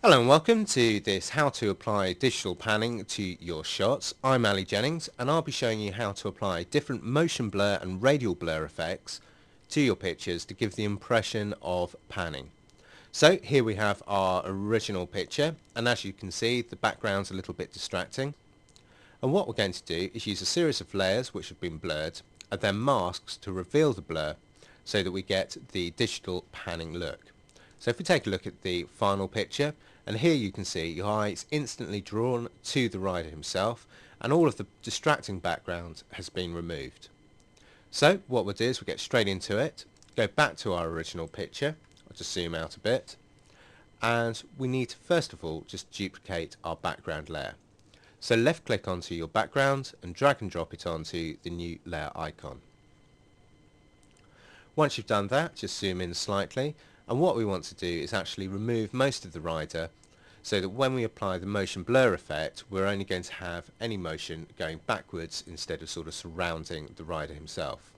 Hello and welcome to this how to apply digital panning to your shots. I'm Ali Jennings and I'll be showing you how to apply different motion blur and radial blur effects to your pictures to give the impression of panning. So here we have our original picture, and as you can see the background's a little bit distracting, and what we're going to do is use a series of layers which have been blurred and then masks to reveal the blur so that we get the digital panning look. So if we take a look at the final picture, and here you can see your eye is instantly drawn to the rider himself and all of the distracting background has been removed. So what we'll do is we'll get straight into it, go back to our original picture. I'll just zoom out a bit, and we need to first of all just duplicate our background layer. So left click onto your background and drag and drop it onto the new layer icon. Once you've done that, just zoom in slightly, and what we want to do is actually remove most of the rider so that when we apply the motion blur effect we're only going to have any motion going backwards instead of sort of surrounding the rider himself.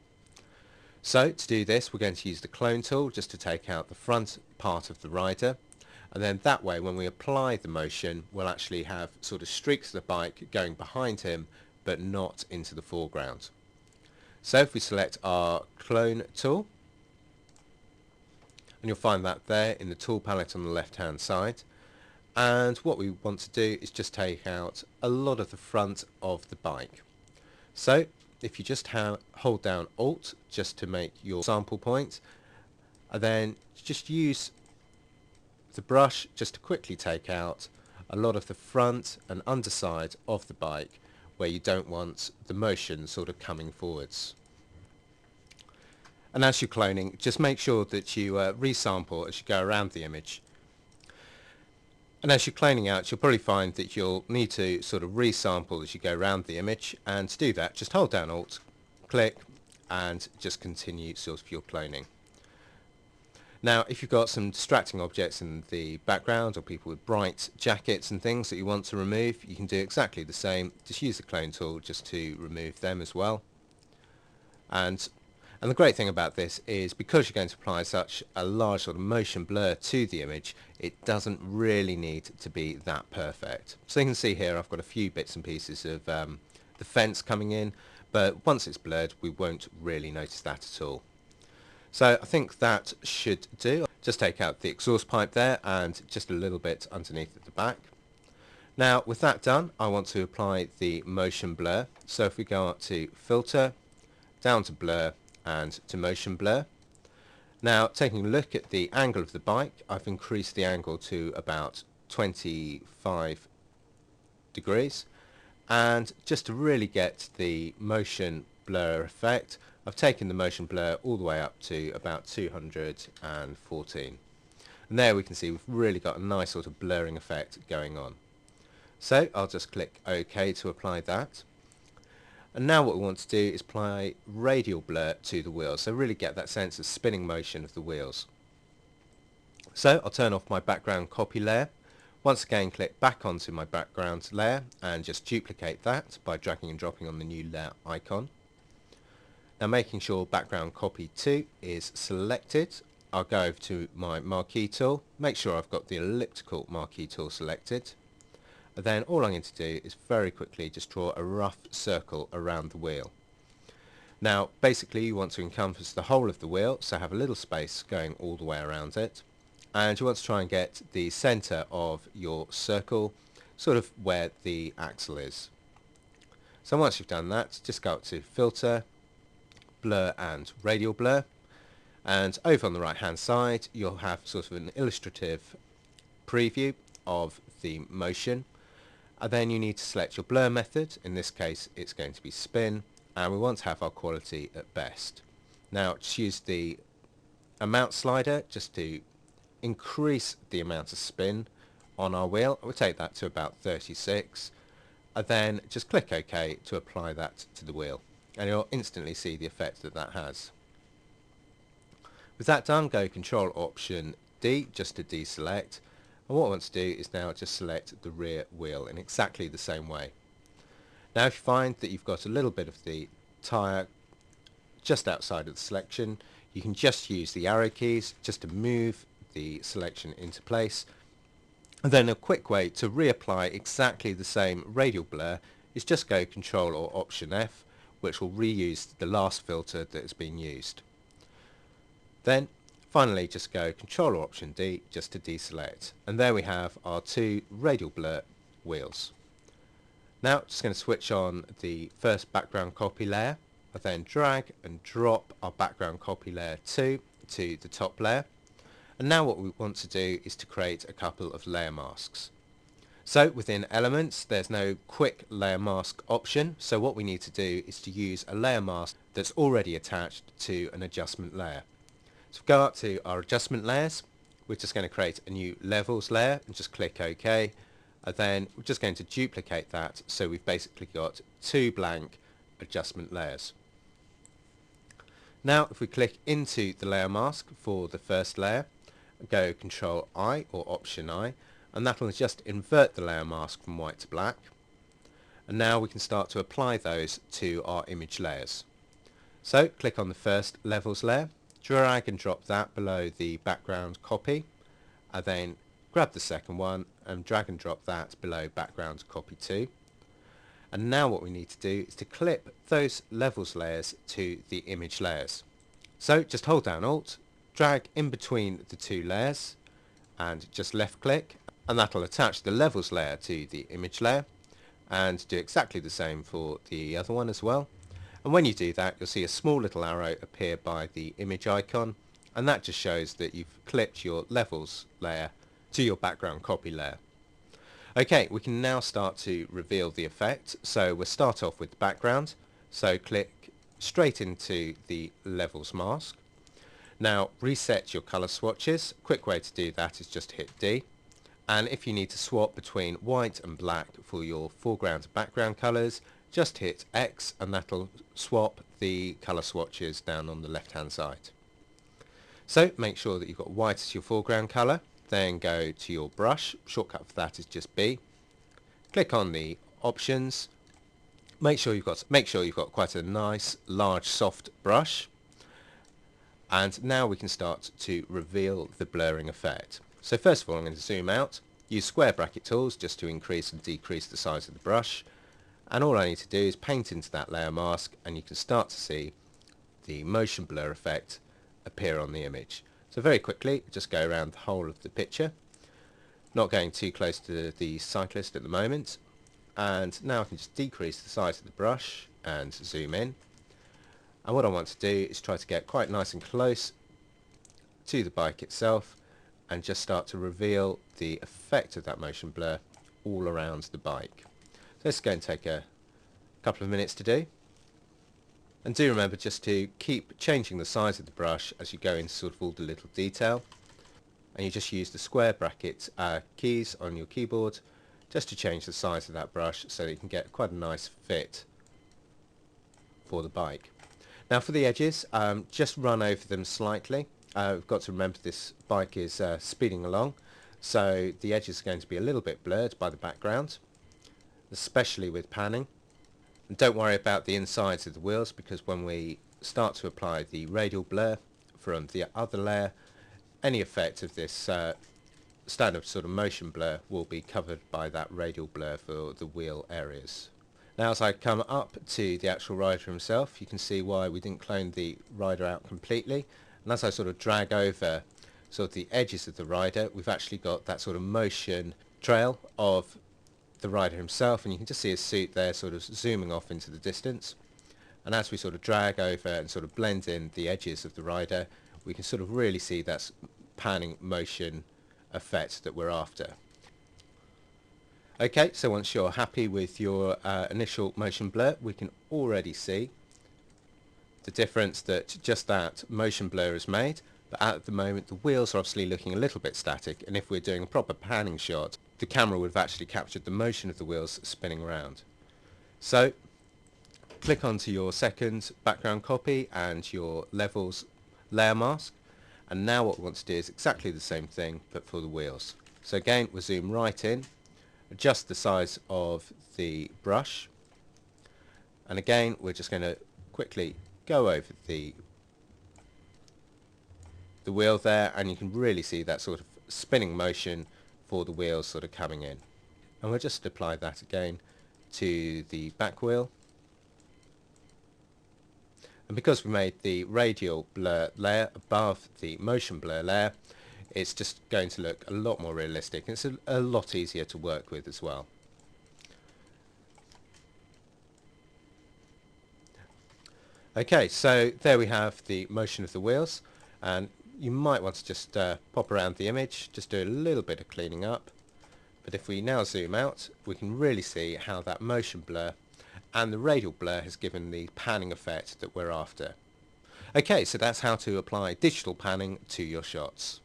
So to do this we're going to use the clone tool just to take out the front part of the rider, and then that way when we apply the motion we'll actually have sort of streaks of the bike going behind him but not into the foreground. So if we select our clone tool, and you'll find that there in the tool palette on the left hand side, and what we want to do is just take out a lot of the front of the bike. So if you just hold down Alt just to make your sample point, and then just use the brush just to quickly take out a lot of the front and underside of the bike where you don't want the motion sort of coming forwards. And as you're cloning, just make sure that you resample as you go around the image. And as you're cloning out, you'll probably find that you'll need to sort of resample as you go around the image, and to do that just hold down Alt, click, and just continue sort of your cloning. Now if you've got some distracting objects in the background or people with bright jackets and things that you want to remove, you can do exactly the same. Just use the clone tool just to remove them as well. And the great thing about this is because you're going to apply such a large sort of motion blur to the image, it doesn't really need to be that perfect. So you can see here I've got a few bits and pieces of the fence coming in, but once it's blurred we won't really notice that at all. So I think that should do. Just take out the exhaust pipe there and just a little bit underneath at the back. Now with that done, I want to apply the motion blur. So if we go up to Filter, down to Blur, and to motion blur. Now taking a look at the angle of the bike, I've increased the angle to about 25 degrees, and just to really get the motion blur effect I've taken the motion blur all the way up to about 214, and there we can see we've really got a nice sort of blurring effect going on. So I'll just click OK to apply that. And now what we want to do is apply radial blur to the wheels, so really get that sense of spinning motion of the wheels. So I'll turn off my background copy layer. Once again click back onto my background layer and just duplicate that by dragging and dropping on the new layer icon. Now making sure background copy 2 is selected, I'll go over to my marquee tool, make sure I've got the elliptical marquee tool selected. And then all I'm going to do is very quickly just draw a rough circle around the wheel. Now basically you want to encompass the whole of the wheel, so have a little space going all the way around it, and you want to try and get the center of your circle sort of where the axle is. So once you've done that, just go up to Filter, Blur and Radial Blur, and over on the right hand side you'll have sort of an illustrative preview of the motion. And then you need to select your blur method. In this case it's going to be spin, and we want to have our quality at best. Now just use the amount slider just to increase the amount of spin on our wheel. We'll take that to about 36, and then just click OK to apply that to the wheel, and you'll instantly see the effect that that has. With that done, go Control Option D just to deselect. And what I want to do is now just select the rear wheel in exactly the same way. Now if you find that you've got a little bit of the tyre just outside of the selection, you can just use the arrow keys just to move the selection into place, And then a quick way to reapply exactly the same radial blur is just go Control or Option F, which will reuse the last filter that has been used. Then finally just go Control or Option D just to deselect. And there we have our two radial blur wheels. Now just going to switch on the first background copy layer. I then drag and drop our background copy layer 2 to the top layer. And now what we want to do is to create a couple of layer masks. So within Elements there's no quick layer mask option, so what we need to do is to use a layer mask that's already attached to an adjustment layer. So go up to our adjustment layers, we're just going to create a new levels layer and just click OK, and then we're just going to duplicate that so we've basically got two blank adjustment layers. Now if we click into the layer mask for the first layer, go Control I or Option I, and that will just invert the layer mask from white to black. And now we can start to apply those to our image layers. So click on the first levels layer, drag and drop that below the background copy, and then grab the second one and drag and drop that below background copy 2. And now what we need to do is to clip those levels layers to the image layers. So just hold down Alt, drag in between the two layers and just left click, and that'll attach the levels layer to the image layer, and do exactly the same for the other one as well. And when you do that you'll see a small little arrow appear by the image icon, and that just shows that you've clipped your levels layer to your background copy layer. Okay, we can now start to reveal the effect. So we'll start off with the background, so click straight into the levels mask. Now reset your color swatches. A quick way to do that is just hit D, and if you need to swap between white and black for your foreground and background colors, just hit X and that'll swap the color swatches down on the left hand side. So make sure that you've got white as your foreground color, then go to your brush, shortcut for that is just B, click on the options, make sure you've got quite a nice large soft brush. And now we can start to reveal the blurring effect. So first of all I'm going to zoom out, use square bracket tools just to increase and decrease the size of the brush, and all I need to do is paint into that layer mask and you can start to see the motion blur effect appear on the image. So very quickly just go around the whole of the picture, not going too close to the cyclist at the moment, and now I can just decrease the size of the brush and zoom in. And what I want to do is try to get quite nice and close to the bike itself and just start to reveal the effect of that motion blur all around the bike. So this is going to take a couple of minutes to do. And do remember just to keep changing the size of the brush as you go into sort of all the little detail. And you just use the square bracket keys on your keyboard just to change the size of that brush so that you can get quite a nice fit for the bike. Now for the edges, just run over them slightly. We've got to remember this bike is speeding along, so the edges are going to be a little bit blurred by the background, especially with panning. And don't worry about the insides of the wheels, because when we start to apply the radial blur from the other layer, any effect of this standard sort of motion blur will be covered by that radial blur for the wheel areas. Now as I come up to the actual rider himself, you can see why we didn't clone the rider out completely. And as I sort of drag over sort of the edges of the rider, we've actually got that sort of motion trail of the rider himself, and you can just see his suit there sort of zooming off into the distance. And as we sort of drag over and sort of blend in the edges of the rider, we can sort of really see that panning motion effect that we're after. Okay, so once you're happy with your initial motion blur, we can already see the difference that just that motion blur has made. But at the moment the wheels are obviously looking a little bit static, and if we're doing a proper panning shot, the camera would have actually captured the motion of the wheels spinning around. So click onto your second background copy and your levels layer mask, and now what we want to do is exactly the same thing but for the wheels. So again, we'll zoom right in, adjust the size of the brush, and again we're just going to quickly go over the wheel there, and you can really see that sort of spinning motion for the wheels sort of coming in. And we'll just apply that again to the back wheel. And because we made the radial blur layer above the motion blur layer, it's just going to look a lot more realistic, and it's a lot easier to work with as well. Okay, so there we have the motion of the wheels, and you might want to just pop around the image, just do a little bit of cleaning up. But if we now zoom out, we can really see how that motion blur and the radial blur has given the panning effect that we're after. Okay, so that's how to apply digital panning to your shots.